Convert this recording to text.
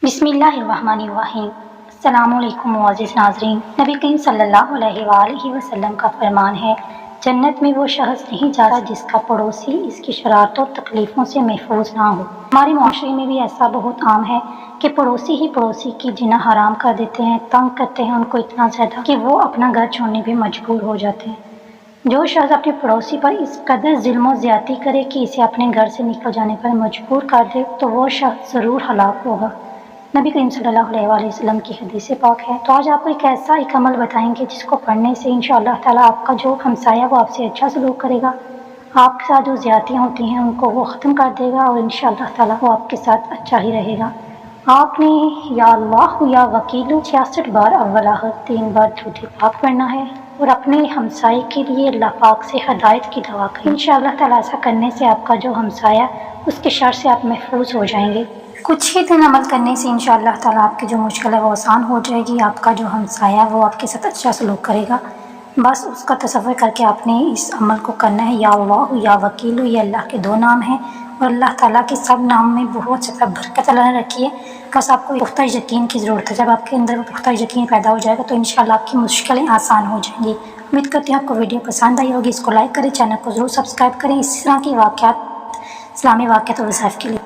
बिस्मिल्लाहिर्रहमानिर्रहीम। अस्सलामु अलैकुम मुअज़्ज़िज़ नाज़रीन। नबी करीम सल्लल्लाहु अलैहि वसल्लम का फरमान है, जन्नत में वो शख्स नहीं जाता जिसका पड़ोसी इसकी शरारतों और तकलीफ़ों से महफूज ना हो। हमारे माशरे में भी ऐसा बहुत आम है कि पड़ोसी ही पड़ोसी की जिना हराम कर देते हैं, तंग करते हैं उनको इतना ज़्यादा कि वो अपना घर छोड़ने भी मजबूर हो जाते हैं। जो शख्स अपने पड़ोसी पर इस कदर ज़ुल्म और ज़्यादती करे कि इसे अपने घर से निकल जाने पर मजबूर कर दे, तो वो शख्स ज़रूर हलाक होगा। नबी करीम सल्लल्लाहु अलैहि वसल्लम की हदीस पाक है। तो आज आपको एक ऐसा एक अमल बताएंगे जिसको पढ़ने से इंशाअल्लाह ताला आपका जो हमसाया वो आपसे अच्छा सलूक करेगा, आपके साथ जो ज़्यादतियाँ होती हैं उनको वो ख़त्म कर देगा और इंशाअल्लाह ताला वो आपके साथ अच्छा ही रहेगा। आपने या अल्लाह या वकीलू 66 बार अव्वल आखिर 3 बार दूध पाक पढ़ना है और अपने हमसाये के लिए अल्लाह पाक से हदायत की दुआ करें। इंशाअल्लाह ताला ऐसा करने से आपका जो हमसाया उसके शर से आप महफूज हो जाएंगे। कुछ ही दिन अमल करने से इंशाअल्लाह ताला आपकी जो मुश्किल है वो आसान हो जाएगी। आपका जो हमसाया वो आपके साथ अच्छा सलूक करेगा। बस उसका तसव्वुर करके आपने इस अमल को करना है। या अल्लाह या वकील, ये अल्लाह के 2 नाम हैं और अल्लाह ताला के सब नाम में बहुत ज़्यादा बरकत अल्लाह ने रखी है। बस आपको पुख्ता यकीन की ज़रूरत है। जब आपके अंदर वो पुख्ता यकीन पैदा हो जाएगा तो इंशाअल्लाह आपकी मुश्किलें आसान हो जाएंगी। उम्मीद करती हूँ आपको वीडियो पसंद आई होगी। इसको लाइक करें, चैनल को ज़रूर सब्सक्राइब करें इस तरह की वाक़यात, इस्लामी वाक़यात और वज़ाइफ के लिए।